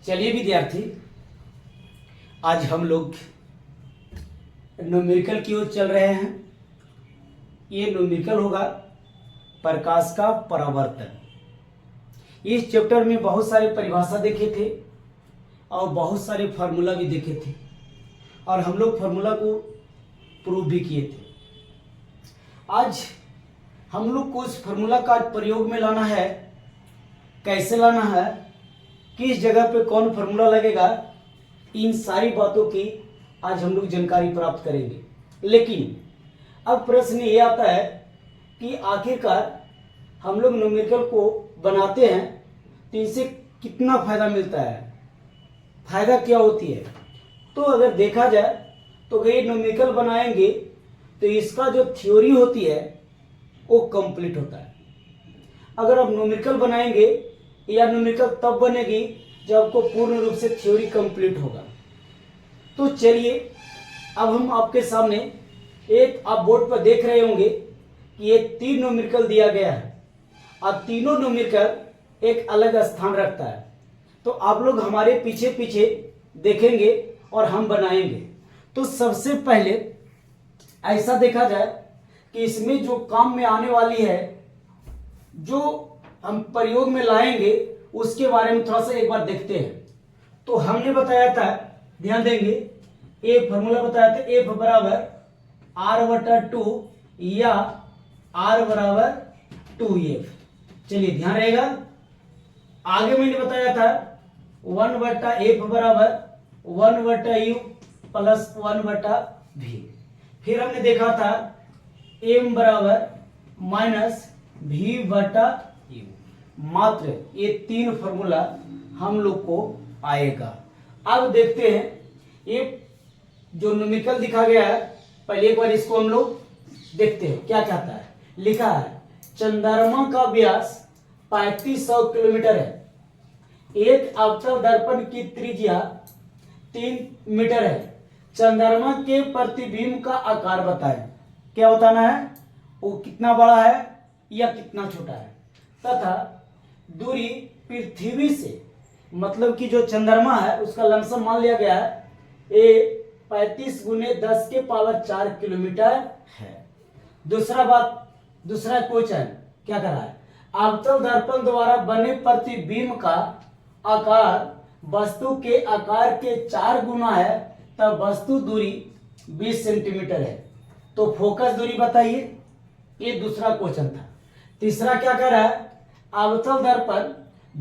चलिए विद्यार्थी, आज हम लोग न्यूमेरिकल की ओर चल रहे हैं। ये न्यूमेरिकल होगा प्रकाश का परावर्तन। इस चैप्टर में बहुत सारे परिभाषा देखे थे और बहुत सारे फार्मूला भी देखे थे और हम लोग फार्मूला को प्रूव भी किए थे। आज हम लोग को उस फार्मूला का प्रयोग में लाना है। कैसे लाना है, किस जगह पे कौन फार्मूला लगेगा, इन सारी बातों की आज हम लोग जानकारी प्राप्त करेंगे। लेकिन अब प्रश्न ये आता है कि आखिरकार हम लोग न्यूमेरिकल को बनाते हैं तो इनसे कितना फायदा मिलता है, फायदा क्या होती है। तो अगर देखा जाए तो ये न्यूमेरिकल बनाएंगे तो इसका जो थ्योरी होती है वो कंप्लीट होता है। अगर आप न्यूमेरिकल बनाएंगे या न्यूमेरिकल तब बनेगी जब आपको पूर्ण रूप से थ्योरी कंप्लीट होगा। तो चलिए अब हम आपके सामने एक, आप बोर्ड पर देख रहे होंगे कि ये 3 न्यूमेरिकल दिया गया है और तीनों न्यूमेरिकल एक अलग स्थान रखता है। तो आप लोग हमारे पीछे पीछे देखेंगे और हम बनाएंगे। तो सबसे पहले ऐसा देखा जाए कि इसमें जो काम में आने वाली है, जो हम प्रयोग में लाएंगे, उसके बारे में थोड़ा सा एक बार देखते हैं। तो हमने बताया था, ध्यान देंगे, एक फॉर्मूला बताया था, एफ बराबर r/2 या r/2f। चलिए ध्यान रहेगा। आगे मैंने बताया था 1/f बराबर 1/u प्लस 1/v। फिर हमने देखा था m बराबर माइनस v/u। मात्र ये 3 फॉर्मूला हम लोग को आएगा। अब देखते हैं ये जो न्यूमेरिकल दिखा गया है, पहले एक बार इसको हम लोग देखते हैं क्या कहता है। लिखा है चंद्रमा का व्यास 3500 किलोमीटर है, एक अवतल दर्पण की त्रिज्या 3 मीटर है, चंद्रमा के प्रतिबिंब का आकार बताएं। क्या बताना है, वो कितना बड़ा है या कितना छोटा है, तथा दूरी पृथ्वी से, मतलब कि जो चंद्रमा है उसका लमसम मान लिया गया है ये 35 × 10⁴ किलोमीटर है। दूसरा क्वेश्चन क्या कर रहा है, अवतल दर्पण द्वारा बने प्रतिबिंब का आकार वस्तु के आकार के 4 गुना है, तब वस्तु दूरी 20 सेंटीमीटर है। तो फोकस दूरी बताइए, ये दूसरा क्वेश्चन था। तीसरा क्या कर रहा है, अवतल दर्पण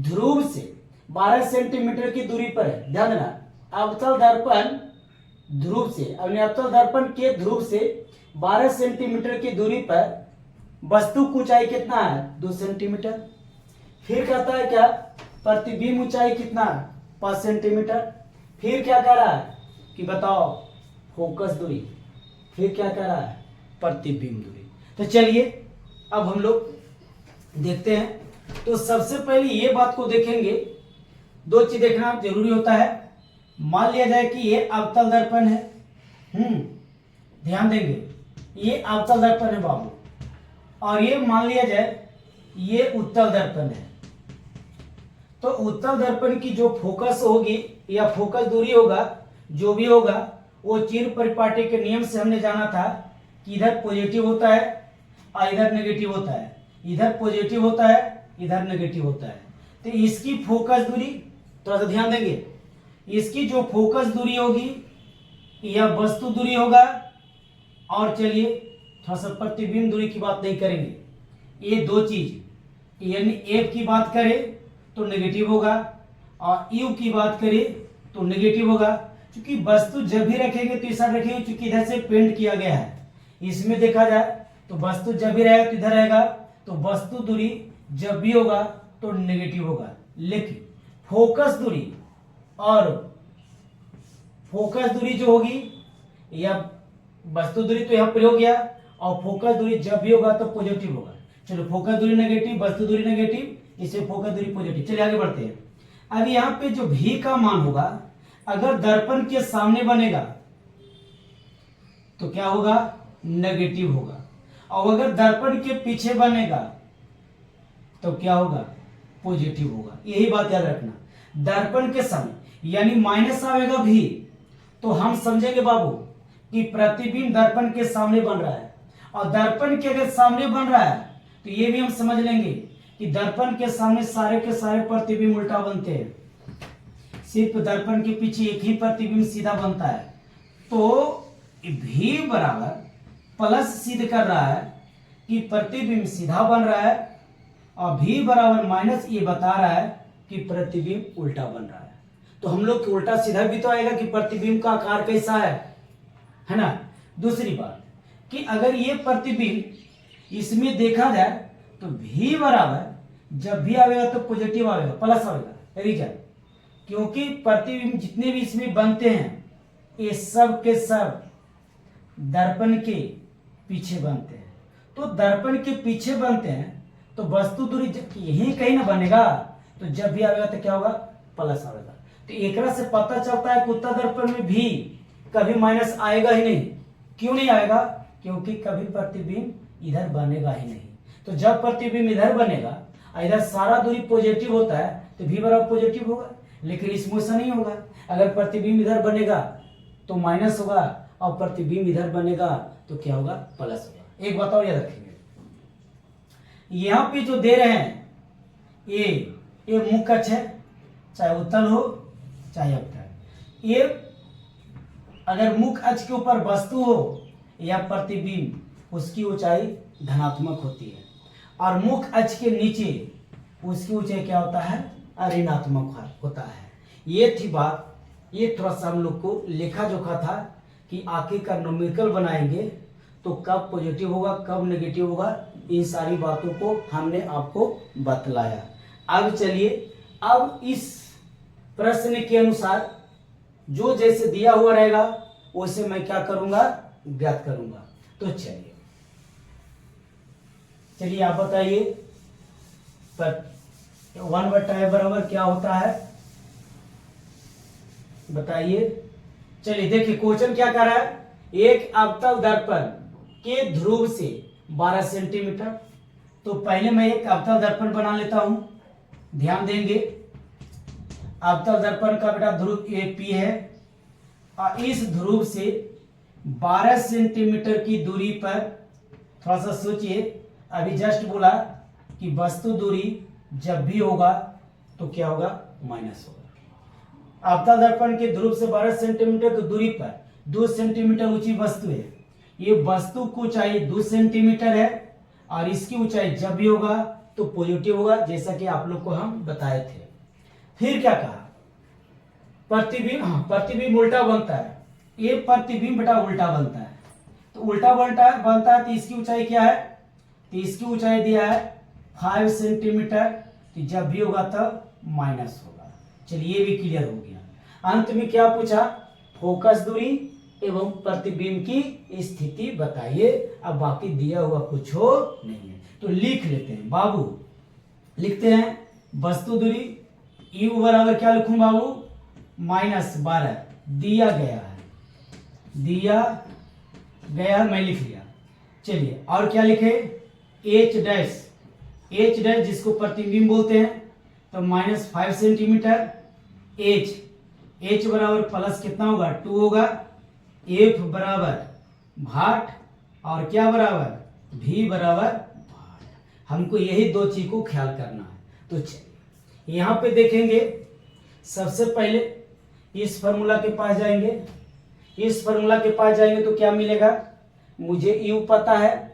ध्रुव से 12 सेंटीमीटर की दूरी पर है। ध्यान देना, अवतल दर्पण ध्रुव से, अवतल दर्पण के ध्रुव से 12 सेंटीमीटर की दूरी पर वस्तु की ऊंचाई कितना है, 2 सेंटीमीटर। फिर कहता है क्या, प्रतिबिंब ऊंचाई कितना है, 5 सेंटीमीटर। फिर क्या कह रहा है कि बताओ फोकस दूरी। फिर क्या कह रहा है, प्रतिबिंब दूरी। तो चलिए अब हम लोग देखते हैं। तो सबसे पहले ये बात को देखेंगे, 2 चीज देखना जरूरी होता है। मान लिया जाए कि ये अवतल दर्पण है, ध्यान देंगे, ये अवतल दर्पण है बाबू, और ये मान लिया जाए ये उत्तल दर्पण है। तो उत्तल दर्पण की जो फोकस होगी या फोकस दूरी होगा, जो भी होगा, वो चिर परिपाटी के नियम से हमने जाना था कि इधर पॉजिटिव होता है और इधर नेगेटिव होता है, इधर पॉजिटिव होता है, इधर नेगेटिव होता है। तो इसकी फोकस दूरी थोड़ा सा ध्यान देंगे, इसकी जो फोकस दूरी होगी या वस्तु दूरी होगा, और चलिए थोड़ा सा प्रतिबिंब दूरी की बात नहीं करेंगे, ये 2 चीज, यानी एफ की बात करें तो नेगेटिव होगा और यू की बात करें तो नेगेटिव होगा। क्योंकि वस्तु जब भी रखेंगे तो इस साइड रखेंगे, क्योंकि इधर से पेंट किया गया है। इसमें देखा जाए तो वस्तु जब भी रहेगा तो इधर रहेगा, तो वस्तु दूरी जब भी होगा तो नेगेटिव होगा। लेकिन फोकस दूरी और फोकस दूरी जो होगी, या वस्तु दूरी तो यहाँ पर हो गया, और फोकस दूरी जब भी होगा तो पॉजिटिव होगा। चलो फोकस दूरी नेगेटिव, वस्तु दूरी नेगेटिव, इससे फोकस दूरी पॉजिटिव। चलिए आगे बढ़ते हैं। अब यहाँ पे जो भी का मान होगा, अगर दर्पण के सामने बनेगा तो क्या होगा, नेगेटिव होगा, और अगर दर्पण के पीछे बनेगा तो क्या होगा, पॉजिटिव होगा। यही बात याद रखना। दर्पण के सामने यानी माइनस आएगा भी, तो हम समझेंगे बाबू कि प्रतिबिंब दर्पण के सामने बन रहा है। और दर्पण के अगर सामने बन रहा है तो ये भी हम समझ लेंगे कि दर्पण के सामने सारे के सारे प्रतिबिंब उल्टा बनते हैं, सिर्फ दर्पण के पीछे एक ही प्रतिबिंब सीधा बनता है। तो भी बराबर प्लस सिद्ध कर रहा है कि प्रतिबिंब सीधा बन रहा है, और भी बराबर माइनस ये बता रहा है कि प्रतिबिंब उल्टा बन रहा है। तो हम लोग उल्टा सीधा भी तो आएगा कि प्रतिबिंब का आकार कैसा है ना। दूसरी बात कि अगर ये प्रतिबिंब इसमें देखा जाए तो भी बराबर जब भी आएगा तो पॉजिटिव आएगा, प्लस आएगा। रीजन क्योंकि प्रतिबिंब जितने भी इसमें बनते हैं ये सब के सब दर्पण के पीछे बनते हैं। तो दर्पण के पीछे बनते हैं तो वस्तु दूरी यही कहीं ना बनेगा, तो जब भी आएगा तो क्या होगा, प्लस आएगा। तो एकरा से पता चलता है कि उत्तल दर्पण में भी कभी माइनस आएगा ही नहीं। क्यों नहीं आएगा? क्योंकि कभी प्रतिबिंब इधर बनेगा ही नहीं। तो जब प्रतिबिंब इधर बनेगा, इधर सारा दूरी पॉजिटिव होता है तो भी बराबर पॉजिटिव होगा, लेकिन इसमें ऐसा नहीं होगा। अगर प्रतिबिंब इधर बनेगा तो माइनस होगा, और प्रतिबिंब इधर बनेगा तो क्या होगा, प्लस होगा। एक बताओ याद रखेंगे, यहां पे जो दे रहे हैं ये मुख्य अक्ष है, चाहे उत्तल हो चाहे अवतल। ये अगर मुख्य अक्ष के ऊपर वस्तु हो या प्रतिबिंब, उसकी ऊंचाई धनात्मक होती है, और मुख्य अक्ष के नीचे उसकी ऊंचाई क्या होता है, ऋणात्मक होता है। ये थी बात। ये थोड़ा सा हम लोग को लेखा जोखा था कि आखिरकार न्यूमेरिकल बनाएंगे तो कब पॉजिटिव होगा कब नेगेटिव होगा, इन सारी बातों को हमने आपको बतलाया। अब चलिए, अब इस प्रश्न के अनुसार जो जैसे दिया हुआ रहेगा वैसे मैं क्या करूंगा, ज्ञात करूंगा। तो चलिए आप बताइए, 1/f बराबर क्या होता है, बताइए। चलिए देखिए क्वेश्चन क्या कर रहा है, एक अवतल दर्पण के ध्रुव से 12 सेंटीमीटर। तो पहले मैं एक अवतल दर्पण बना लेता हूं, ध्यान देंगे। अवतल दर्पण का बेटा ध्रुव ए पी है, और इस ध्रुव से 12 सेंटीमीटर की दूरी पर, थोड़ा सा सोचिए, अभी जस्ट बोला कि वस्तु दूरी जब भी होगा तो क्या होगा, माइनस होगा। अवतल दर्पण के ध्रुव से 12 सेंटीमीटर की दूरी पर 2 सेंटीमीटर ऊंची वस्तु है। ये वस्तु की ऊंचाई 2 सेंटीमीटर है, और इसकी ऊंचाई जब भी होगा तो पॉजिटिव होगा, जैसा कि आप लोग को हम बताए थे। फिर क्या कहा, प्रतिबिंब उल्टा बनता है। ये प्रतिबिंब बेटा उल्टा बनता है, तो उल्टा बनता है तो इसकी ऊंचाई क्या है, तो इसकी ऊंचाई दिया है 5 सेंटीमीटर, तो जब भी होगा तब माइनस होगा। चलिए ये भी क्लियर हो गया। अंत में क्या पूछा, फोकस दूरी एवं प्रतिबिंब की स्थिति बताइए। अब बाकी दिया हुआ कुछ हो नहीं है, तो लिख लेते हैं बाबू। लिखते हैं वस्तु दूरी u बराबर क्या लिखूं बाबू, -12 दिया गया मैं लिख लिया। चलिए और क्या लिखे, h डैश जिसको प्रतिबिंब बोलते हैं, तो -5 सेंटीमीटर। h बराबर प्लस कितना होगा, 2 होगा। f बराबर भाट, और क्या बराबर, v बराबर भाट। हमको यही दो चीज को ख्याल करना है। तो चलिए यहाँ पे देखेंगे, सबसे पहले इस फॉर्मूला के पास जाएंगे। इस फॉर्मूला के पास जाएंगे तो क्या मिलेगा, मुझे u पता है,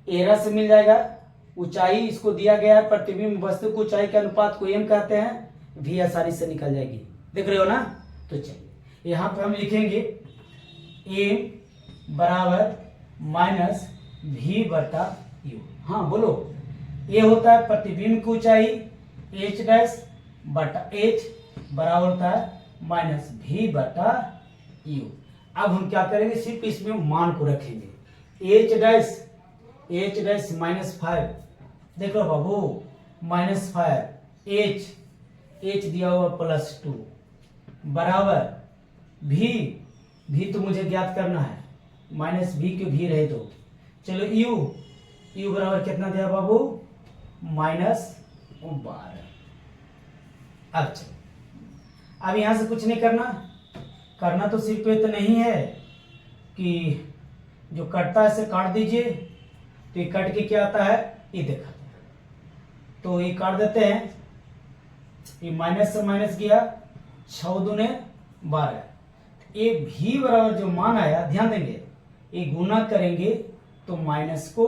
एरा से मिल जाएगा। ऊंचाई इसको दिया गया है, प्रतिबिंब वस्तु की ऊंचाई के अनुपात को m कहते हैं, v आसानी से निकल जाएगी, देख रहे हो ना। तो चलिए यहाँ पे हम लिखेंगे m बराबर -v/u। हाँ बोलो, ये होता है प्रतिबिंब की ऊंचाई, h डैश बटा h बराबर होता है -v/u। अब हम क्या करेंगे, सिर्फ इसमें मान को रखेंगे। h डैश -5, देख लो बाबू, -5, h दिया हुआ +2 बराबर v तो मुझे ज्ञात करना है, -v के v रहे तो। चलो u बराबर कितना दिया बाबू, -12। अब चलो अब यहाँ से कुछ नहीं करना तो सिर्फ ये तो नहीं है कि जो कटता है इसे काट दीजिए, तो ये कट के क्या आता है, ये देखा, तो ये काट देते हैं, ये माइनस से माइनस गया, 6 दूने 12, ये भी बराबर जो मान आया, ध्यान देंगे, ये गुना करेंगे तो माइनस को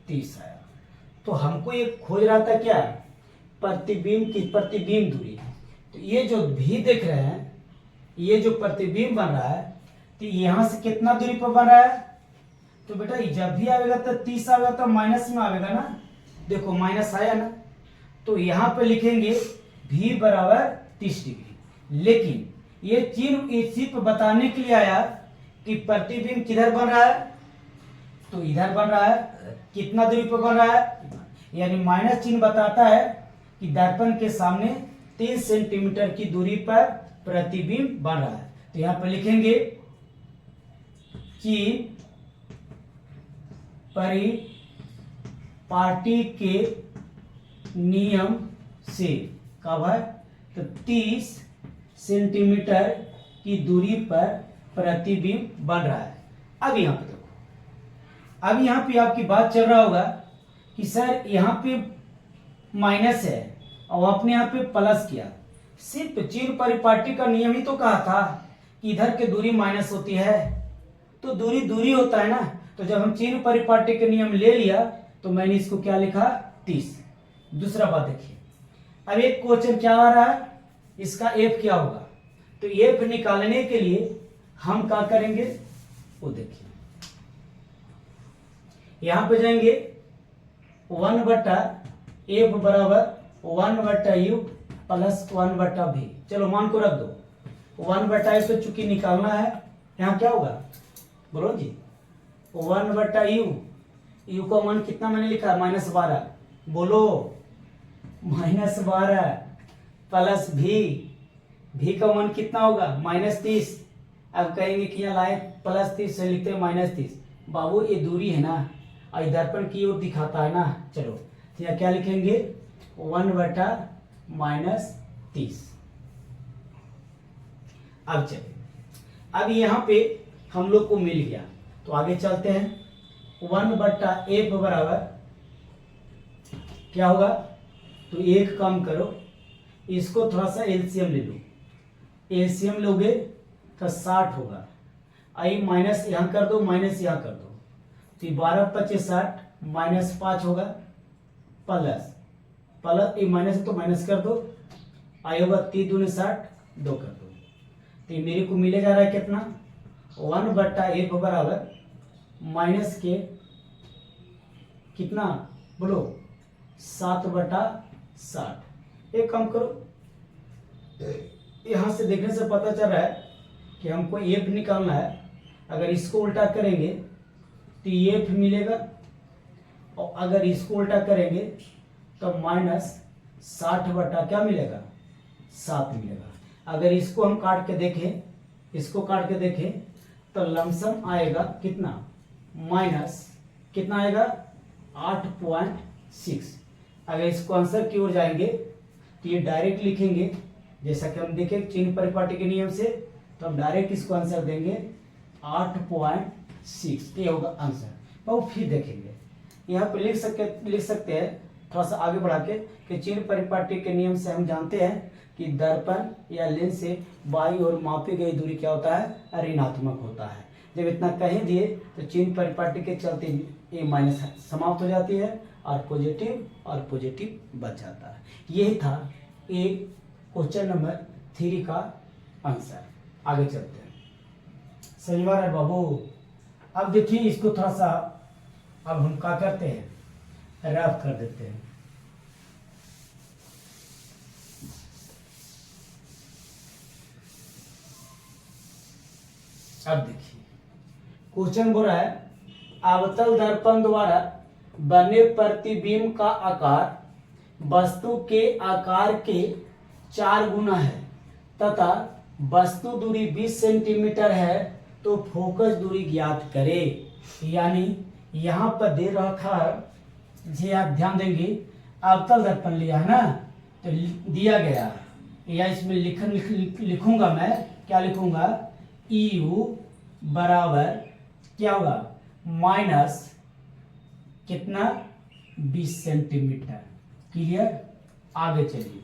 30 आया। तो हमको ये खोज रहा था क्या, प्रतिबिंब की प्रतिबिंब दूरी। तो ये जो भी देख रहे हैं, ये जो प्रतिबिंब बन रहा है, तो यहां से कितना दूरी पर बन रहा है, तो बेटा जब भी आएगा तो 30 आएगा तो माइनस में आएगा ना, देखो माइनस आया ना, तो यहां पे लिखेंगे भी बराबर 30 डिग्री। लेकिन ये चिन्ह इसी पे बताने के लिए आया कि प्रतिबिंब किधर बन रहा है, तो इधर बन रहा है, कितना दूरी पर बन रहा है, यानी माइनस चिन्ह बताता है कि दर्पण के सामने 3 सेंटीमीटर की दूरी पर प्रतिबिंब बन रहा है। तो यहां पर लिखेंगे कि परिपाटी के नियम से कब है, तो 30 सेंटीमीटर की दूरी पर प्रतिबिंब बन रहा है। अब यहाँ पे देखो, अब यहाँ पे आपकी बात चल रहा होगा कि सर यहाँ पे माइनस है और आपने यहाँ पे प्लस किया, सिर्फ चिन्ह परिपाटी का नियम ही तो कहा था कि इधर की दूरी माइनस होती है, तो दूरी दूरी होता है ना। तो जब हम चिन्ह परिपाटी के नियम ले लिया तो मैंने इसको क्या लिखा, 30। दूसरा बात देखिए, अब एक क्वेश्चन क्या आ रहा है, इसका एफ क्या होगा, तो एफ निकालने के लिए हम क्या करेंगे, वो देखिए, यहां पे जाएंगे 1/f बराबर 1/u प्लस 1/v। चलो मान को रख दो, 1/f तो चूंकि निकालना है, यहाँ क्या होगा, बोलो जी, 1/u, u का मान कितना मैंने लिखा, -12, बोलो -12 प्लस भी का मान कितना होगा, -30। अब कहेंगे कि यहाँ लाए +30 से लिखते हैं -30, बाबू ये दूरी है ना, और दर्पण की ओर दिखाता है ना। चलो तो यहाँ क्या लिखेंगे, 1/-30। अब चलिए, अब यहाँ पे हम लोग को मिल गया, तो आगे चलते हैं। 1/f बराबर क्या होगा, तो एक काम करो, इसको थोड़ा सा एलसीएम ले लो, एलसीएम लोगे तो 60 होगा, आई माइनस यहाँ कर दो, माइनस यहाँ कर दो, तो 12×5 = 60, -5 होगा, प्लस ये माइनस है तो माइनस कर दो, आई होगा 3 दूनी 60, 2 कर दो, तो ये मेरे को मिले जा रहा है कितना, 1/f बराबर माइनस के कितना, बोलो 7/60। एक काम करो, यहां से देखने से पता चल रहा है कि हमको एफ निकालना है, अगर इसको उल्टा करेंगे तो एफ मिलेगा, और अगर इसको उल्टा करेंगे तो -60 क्या मिलेगा, 7 मिलेगा। अगर इसको हम काट के देखें, इसको काट के देखें तो लमसम आएगा कितना, कितना आएगा 8.6। अगर इसको आंसर की ओर जाएंगे तो ये डायरेक्ट लिखेंगे, जैसा कि हम देखें चिन्ह परिपाटी के नियम से, तो हम डायरेक्ट इसको आंसर देंगे 8.6, ये होगा आंसर। और फिर देखेंगे यहाँ पे लिख सकते हैं थोड़ा सा आगे बढ़ा के कि चिन्ह परिपाटी के नियम से हम जानते हैं कि दर्पण या लेंस से बाई और मापी गई दूरी क्या होता है, ऋणात्मक होता है। जब इतना कह दिए तो चिन्ह परिपाटी के चलते ये माइनस समाप्त हो जाती है और पॉजिटिव बच जाता है। यही था एक क्वेश्चन नंबर 3 का आंसर। आगे चलते हैं, सही बात है बाबू। अब देखिए इसको थोड़ा सा अब हम क्या करते हैं, रफ कर देते हैं। अब देखिए क्वेश्चन बोल रहा है, अवतल दर्पण द्वारा बने प्रतिबिंब का आकार वस्तु के आकार के 4 गुना है तथा वस्तु दूरी 20 सेंटीमीटर है, तो फोकस दूरी ज्ञात करे। यानी यहाँ पर दे रखा जी, आप ध्यान देंगे, अवतल दर्पण लिया है ना, तो दिया गया या इसमें लिखूंगा मैं, क्या लिखूंगा, EU बराबर क्या होगा, माइनस कितना, 20 सेंटीमीटर। क्लियर। आगे चलिए,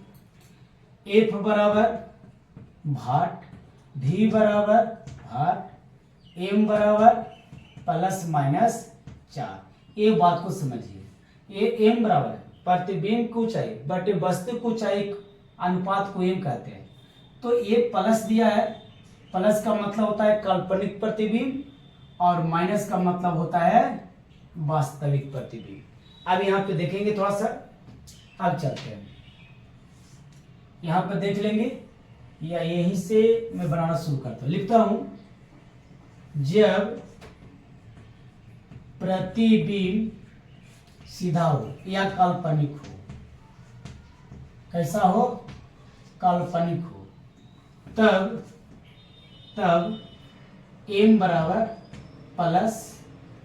F बराबर भाट, V बराबर भाट, M बराबर प्लस माइनस 4। ये बात को समझिए, ये M बराबर है प्रतिबिंब की ऊंचाई बटे वस्तु की ऊंचाई अनुपात को M कहते हैं। तो ये प्लस दिया है, प्लस का मतलब होता है काल्पनिक प्रतिबिंब और माइनस का मतलब होता है वास्तविक प्रतिबिंब। अब यहाँ पे देखेंगे थोड़ा सा, अब चलते हैं यहाँ पे देख लेंगे, या यहीं से मैं बनाना शुरू करता हूं, लिखता हूं, जब प्रतिबिंब सीधा हो या काल्पनिक हो, कैसा हो, काल्पनिक हो, तब M बराबर प्लस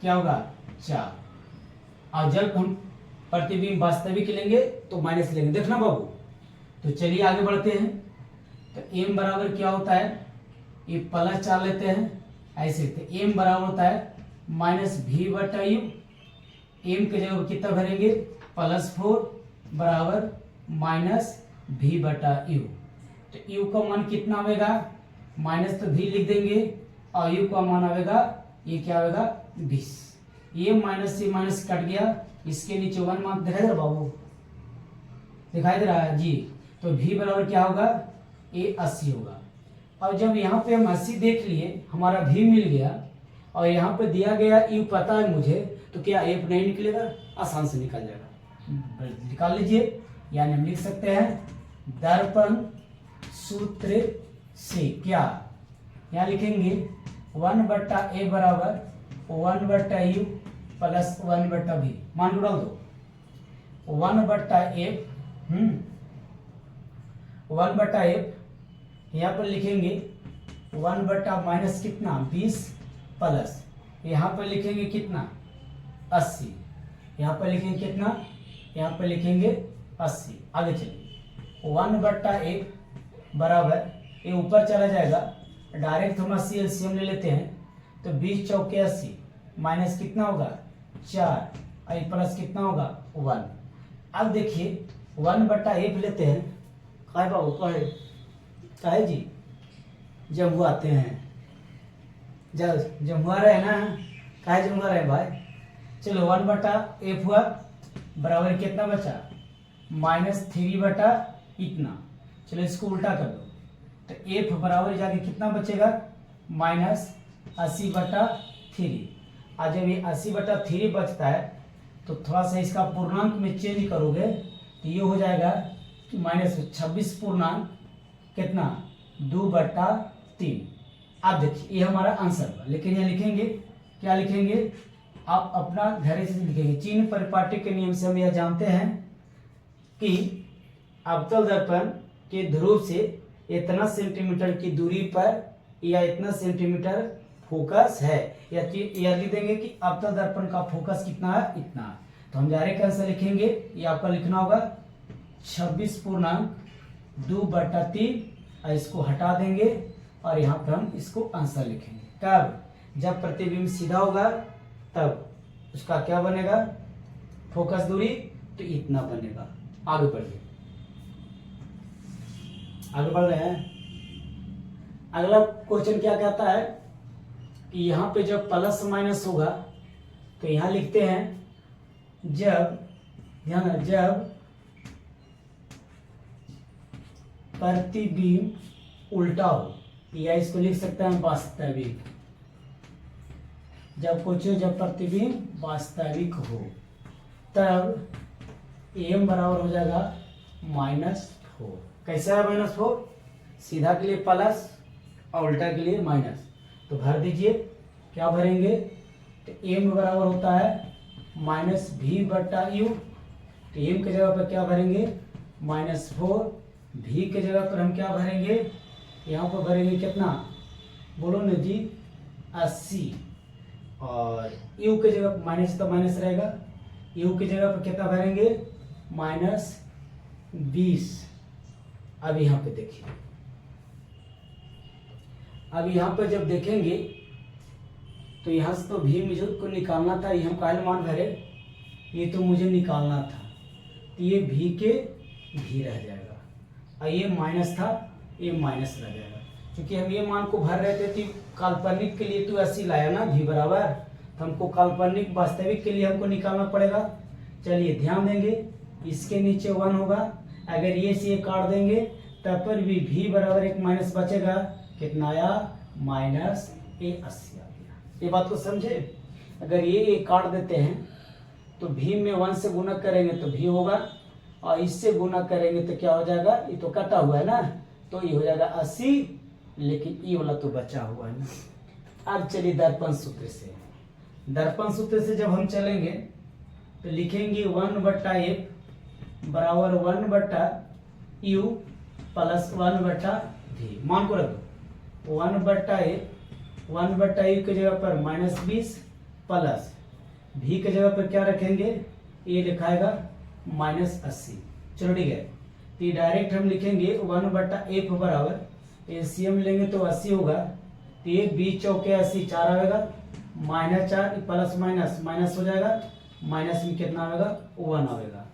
क्या होगा 4, और जब हम प्रतिबिंब वास्तविक लेंगे तो माइनस लेंगे, देखना बाबू। तो चलिए आगे बढ़ते हैं। तो M बराबर क्या होता है, ये प्लस 4 लेते हैं, ऐसे लिखते हैं, M बराबर होता है माइनस V बटा U। M के जगह कितना भरेंगे, +4 बराबर माइनस V बटा U। तो U का मान कितना आएगा, माइनस तो V लिख देंगे और U का मान आएगा, ये क्या आएगा 20। ये माइनस से माइनस कट गया, इसके नीचे 1 मान दिखाई दे रहा बाबू, दिखाई दे रहा है जी। तो V बराबर क्या होगा, ये 80 होगा। और जब यहाँ पे हम 80 देख लिए, हमारा V मिल गया और यहाँ पे दिया गया U पता है मुझे, तो क्या F नहीं निकलेगा, आसान से निकल जाएगा। निकाल लीजिए, यानी हम लिख सकते हैं दर्पण सूत्र से क्या, यहाँ लिखेंगे 1/A बराबर 1/U प्लस 1/V। मान को डाल दो, 1/F 1/F यहाँ पर लिखेंगे 1 माइनस कितना 20 प्लस यहाँ पर लिखेंगे कितना 80, यहाँ पर लिखेंगे कितना, यहाँ पर लिखेंगे 80। आगे चलिए 1/F बराबर, ये ऊपर चला जाएगा, डायरेक्ट हम 80 एलसीएम ले लेते हैं, तो 20 चौके 80 माइनस कितना होगा 4 और प्लस कितना होगा 1। अब देखिए 1/F लेते हैं, काहे बाबू काहे जी, जम्मू आते हैं, जम्मू आ रहे हैं ना, काहे जम्मू आ रहे हैं भाई। चलो 1/F हुआ बराबर कितना बचा, -3 बटा इतना। चलो इसको उल्टा कर दो, तो F बराबर जाके कितना बचेगा, -80/3। और जब ये 80/3 बचता है तो थोड़ा सा इसका पूर्णांक में चेंज करोगे तो ये हो जाएगा कि -26 पूर्णांक कितना 2/3। आप देखिए ये हमारा आंसर हुआ, लेकिन ये लिखेंगे क्या, लिखेंगे आप अपना धैर्य से लिखेंगे। चिन्ह परिपाटी के नियम से हम यह जानते हैं कि अवतल दर्पण के ध्रुव से इतना सेंटीमीटर की दूरी पर या इतना सेंटीमीटर फोकस है, या लिख देंगे कि अवतल दर्पण का फोकस कितना है, इतना। तो हम डायरेक्ट आंसर लिखेंगे, ये आपका लिखना होगा 26.2/3, और इसको हटा देंगे और यहाँ पर हम इसको आंसर लिखेंगे। कब, जब प्रतिबिंब सीधा होगा तब उसका क्या बनेगा, फोकस दूरी, तो इतना बनेगा। आगे बढ़िए, आगे बढ़ रहे हैं। अगला क्वेश्चन क्या कहता है कि यहाँ पे जब प्लस माइनस होगा तो यहाँ लिखते हैं जब प्रतिबिंब उल्टा हो, या इसको लिख सकते हैं वास्तविक। जब प्रतिबिंब वास्तविक हो तब M बराबर हो जाएगा -4। कैसा है -4, सीधा के लिए प्लस और उल्टा के लिए माइनस। तो भर दीजिए, क्या भरेंगे, तो M बराबर होता है -V/U। तो M के जगह पर क्या भरेंगे -4, V के जगह पर हम क्या भरेंगे, यहाँ पर भरेंगे कितना, बोलो ना जी 80, और U के जगह पर माइनस तो माइनस रहेगा, U की जगह पर कितना भरेंगे -20, अब यहाँ पे देखिए, अब यहाँ पे जब देखेंगे तो यहाँ से तो भी मुझे को निकालना था, ये हम कायल मान भरे, ये तो मुझे निकालना था, तो ये भी के भी रह जाएगा, और ये माइनस था, ये माइनस रह जाएगा। क्योंकि हम ये मान को भर रहे थे तो काल्पनिक के लिए तो ऐसे लाया ना भी बराबर, तो हमको काल्पनिक वास्तविक के लिए हमको निकालना पड़ेगा। चलिए ध्यान देंगे, इसके नीचे 1 होगा, अगर ये से काट देंगे तब पर भी बराबर एक माइनस बचेगा, कितना आया -80 आ गया। ये बात को समझे, अगर ये काट देते हैं तो भी में 1 से गुना करेंगे तो भी होगा, और इससे गुना करेंगे तो क्या हो जाएगा, ये तो कटा हुआ है ना, तो ये हो जाएगा 80, लेकिन ये वाला तो बचा हुआ है ना। अब चलिए दर्पण सूत्र से, दर्पण सूत्र से जब हम चलेंगे तो लिखेंगे 1/f बराबर 1/u प्लस 1/v, मान को रख दो 1/u की जगह पर -20 प्लस v की जगह पर क्या रखेंगे, ये लिखाएगा -80। चलो ठीक है, तो ये डायरेक्ट हम लिखेंगे 1/f बराबर एलसीएम लेंगे तो 80 होगा, तो ये 20 चौके 80, 4 आएगा, -4 प्लस माइनस हो जाएगा, माइनस में कितना आएगा 1 आएगा।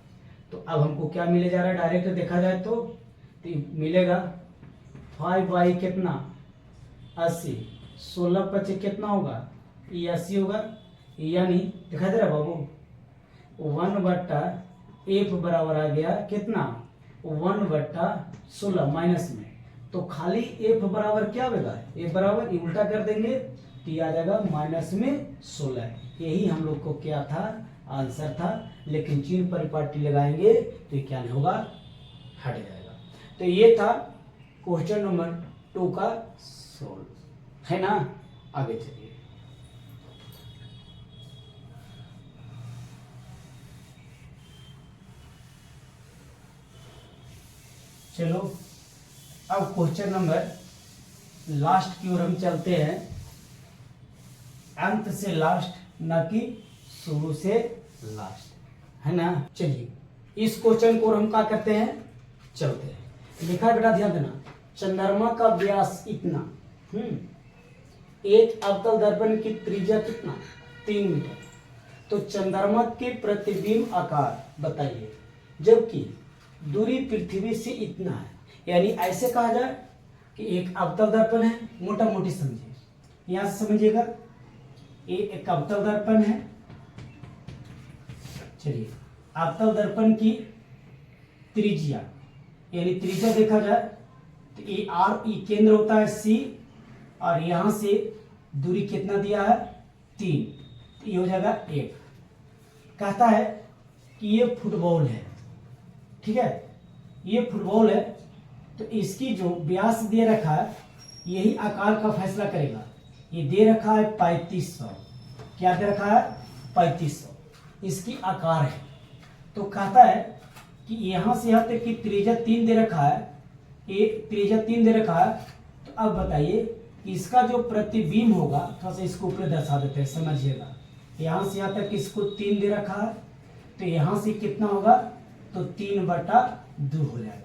तो अब हमको क्या मिले जा रहा है, डायरेक्ट देखा जाए तो मिलेगा 5 कितना 80, 16 25 कितना होगा, ये 80 होगा, यानी दिखाई दे रहा बाबू 1/f बराबर आ गया कितना 1/16 माइनस में, तो खाली f बराबर क्या होगा, f बराबर ये उल्टा कर देंगे तो ये आ जाएगा -16। यही हम लोग को क्या था, आंसर था, लेकिन चिन्ह परिपाटी लगाएंगे तो ये क्या नहीं होगा, हट जाएगा। तो ये था क्वेश्चन नंबर 2 का सोल्व, है ना। आगे चलिए, चलो अब क्वेश्चन नंबर लास्ट की ओर हम चलते हैं, अंत से लास्ट, न कि शुरू से लास्ट, है ना। चलिए इस क्वेश्चन को हम क्या करते हैं, चलते हैं। लिखा बेटा ध्यान देना, चंद्रमा का व्यास इतना, एक अवतल दर्पण की त्रिज्या कितना 3 मीटर, तो चंद्रमा के प्रतिबिंब आकार बताइए, जबकि दूरी पृथ्वी से इतना है। यानी ऐसे कहा जाए कि एक अवतल दर्पण है, मोटा मोटी समझिए, यहां से समझिएगा, ये एक अवतल दर्पण है। चलिए अवतल दर्पण की त्रिज्या, यानी त्रिज्या देखा जाए तो ये आर, ये केंद्र होता है सी, और यहां से दूरी कितना दिया है 3, तो ये हो जाएगा 1। कहता है कि ये फुटबॉल है, ठीक है, ये फुटबॉल है, तो इसकी जो व्यास दे रखा है यही आकार का फैसला करेगा। ये दे रखा है 3500, क्या दे रखा है 3500, इसकी आकार है। तो कहता है कि यहां से यहां तक की त्रिज्या 3 दे रखा है, एक त्रिज्या 3 दे रखा है, तो अब बताइए कि इसका जो प्रतिबिंब होगा, थोड़ा सा इसको ऊपर दर्शा देते हैं, समझिएगा, यहां से यहां तक इसको 3 दे रखा है, तो यहां से कितना होगा, तो 3/2 हो जाएगा।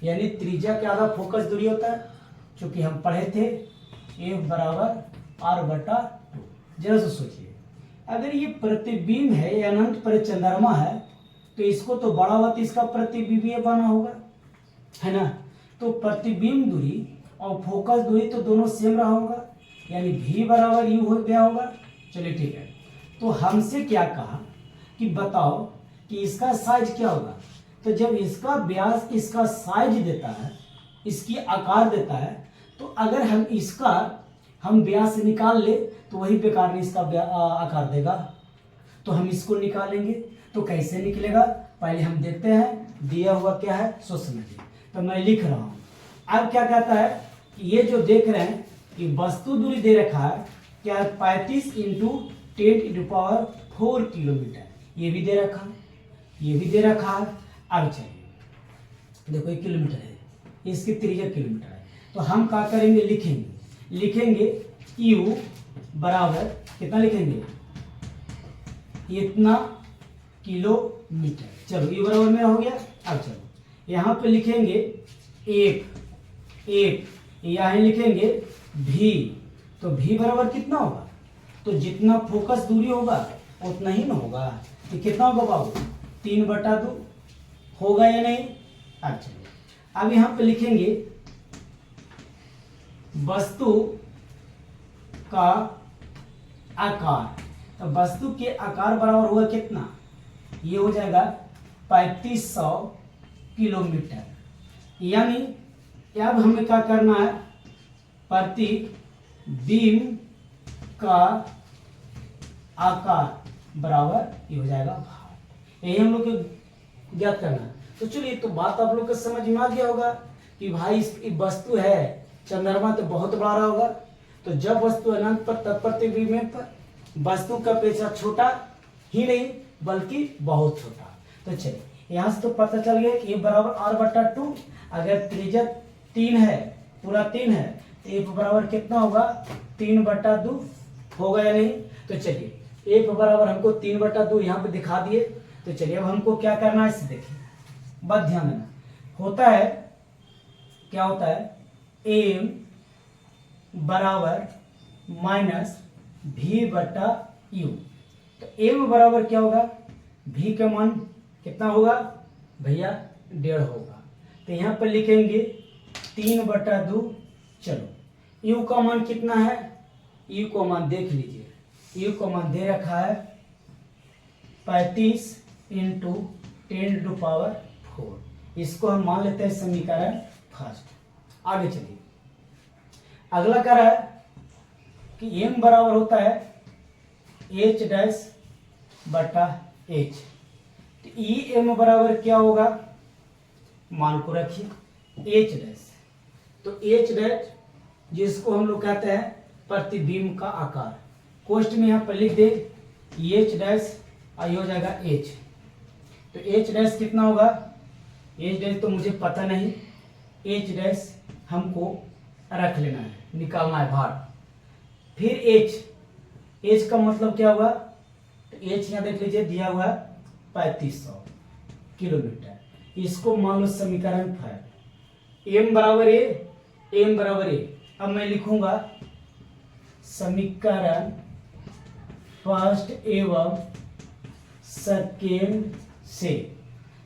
यानी त्रिज्या के आधा फोकस दूरी होता है, क्योंकि हम पढ़े थे F बराबर R/2। जरा से सोचिए, अगर ये प्रतिबिंब है, या अनंत पर चंद्रमा है, तो इसको तो बड़ा हुआ तो इसका प्रतिबिंब बना होगा, है ना। तो प्रतिबिंब दूरी और फोकस दूरी तो दोनों सेम रहा होगा, यानी V बराबर U हो गया होगा। चलिए ठीक है, तो हमसे क्या कहा कि बताओ कि इसका साइज क्या होगा। तो जब इसका व्यास इसका साइज देता है, इसकी आकार देता है, तो अगर हम व्यास निकाल ले तो वही बेकार में इसका आकार देगा, तो हम इसको निकालेंगे। तो कैसे निकलेगा, पहले हम देखते हैं दिया हुआ क्या है, सोच समझिए। तो मैं लिख रहा हूं, अब क्या कहता है कि ये जो देख रहे हैं कि वस्तु दूरी दे रखा है क्या, 35 × 10⁴ किलोमीटर, ये भी दे रखा है, ये भी दे रखा है। अब चलिए देखो, 1 किलोमीटर है, इसकी त्रिज्या किलोमीटर है, तो हम क्या करेंगे, लिखेंगे U बराबर कितना लिखेंगे, इतना किलोमीटर। चलो U बराबर मेरा हो गया। अब चलो यहाँ पे लिखेंगे एक यहाँ लिखेंगे भी, तो भी बराबर कितना होगा, तो जितना फोकस दूरी होगा उतना ही ना होगा। तो कितना होगा बाबू, 3/2 होगा या नहीं। अच्छा, अब यहाँ पे लिखेंगे वस्तु का आकार, तो वस्तु के आकार बराबर होगा कितना, ये हो जाएगा 3500 किलोमीटर। यानी अब हमें क्या करना है, प्रति बीम का आकार बराबर ये हो जाएगा भार, यही हम लोग को ज्ञात करना है। तो चलिए, तो बात आप लोग को समझ में आ गया होगा कि भाई इस वस्तु है चंद्रमा तो बहुत बड़ा रहा होगा, तो जब वस्तु अनंत पर तत्पर विमेय पर वस्तु का अपेक्षा छोटा ही नहीं बल्कि बहुत छोटा। तो चलिए, यहाँ से तो पता चल गया कि ए बराबर r/2, अगर त्रिज्या 3 है, पूरा 3 है, तो ए बराबर कितना होगा, 3/2 होगा या नहीं। तो चलिए, ए बराबर हमको 3/2 यहाँ पे दिखा दिए। तो चलिए, अब हमको क्या करना है, इसे देखिए, बस ध्यान देना। होता है क्या होता है, एम बराबर माइनस v/u। तो एम बराबर क्या होगा, v का मान कितना होगा भैया, 1.5 होगा। तो यहाँ पर लिखेंगे 3/2। चलो, u का मान कितना है, u का मान देख लीजिए, u का मान दे रखा है 35 × 10⁴। इसको हम मान लेते हैं समीकरण फर्स्ट। आगे चलिए, अगला क्या रहा है कि m बराबर होता है h' बटा h। तो em बराबर क्या होगा, मान को रखिए h'। तो h' जिसको हम लोग कहते हैं प्रतिबिंब का आकार, कोष्ठ में यहाँ पर लिख दे h' और हो जाएगा h। तो h' कितना होगा, h' तो मुझे पता नहीं, h' हमको रख लेना है, निकालना है भार। फिर h का मतलब क्या हुआ, तो h यहाँ देख लीजिए दिया हुआ 3500 किलोमीटर। इसको मान लो समीकरण 5, m बराबर a। अब मैं लिखूंगा समीकरण फर्स्ट एवं सेकेंड से,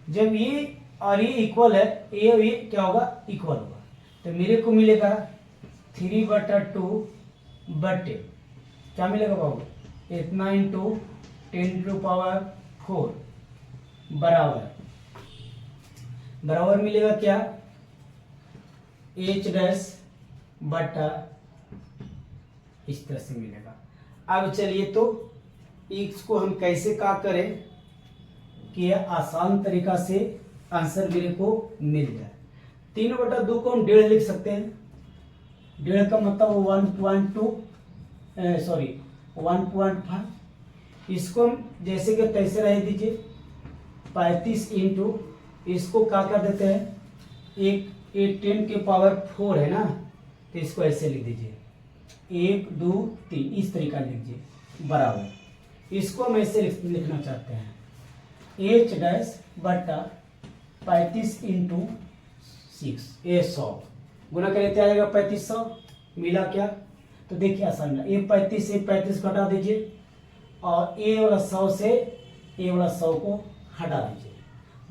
जब ये और ये इक्वल है, ए और ये क्या होगा, इक्वल होगा, तो मेरे को मिलेगा 3/2 बटे क्या मिलेगा बाबू, इतना × 10⁴ बराबर मिलेगा क्या, h' बटा इस तरह से मिलेगा। अब चलिए, तो इसको हम कैसे क्या करें कि आसान तरीका से आंसर मेरे को मिल जाए। 3/2 को हम 1.5 लिख सकते हैं, 1.5 का मतलब 1.5। इसको हम जैसे कि तैसे रह दीजिए, 35 × इसको क्या कर देते हैं, 10⁴ है ना, तो इसको ऐसे लिख दीजिए 1 2 3, इस तरीका लिखिए बराबर। इसको हम ऐसे लिखना चाहते हैं h' बटा 35 × 6 100 गुना करें तो आएगा 3500। मिला क्या, तो देखिए आसान है, ये 35 से 35 घटा दीजिए और ए वाला 100 से ए वाला 100 को हटा दीजिए,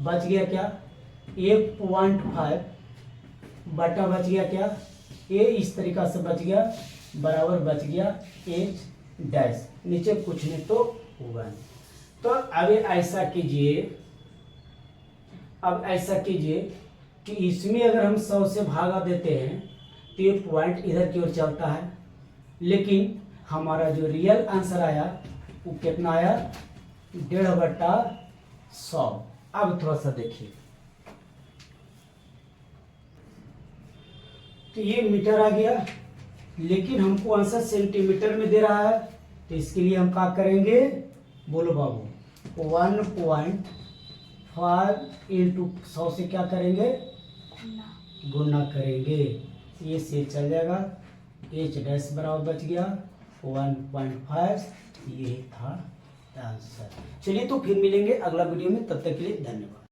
बच गया क्या 1.5 बटा बच गया क्या, ए इस तरीका से बच गया बराबर बच गया h', नीचे कुछ नहीं तो होगा नहीं। तो अब ऐसा कीजिए कि इसमें अगर हम 100 से भागा देते हैं तो ये पॉइंट इधर की ओर चलता है, लेकिन हमारा जो रियल आंसर आया वो कितना आया, 1.5/100। अब थोड़ा सा देखिए, तो ये मीटर आ गया, लेकिन हमको आंसर सेंटीमीटर में दे रहा है, तो इसके लिए हम क्या करेंगे, बोलो बाबू, 1.5 × 100 से क्या करेंगे, गुना करेंगे, ये से चल जाएगा, h' बराबर बच गया 1.5। ये था आंसर। चलिए, तो फिर मिलेंगे अगला वीडियो में, तब तक के लिए धन्यवाद।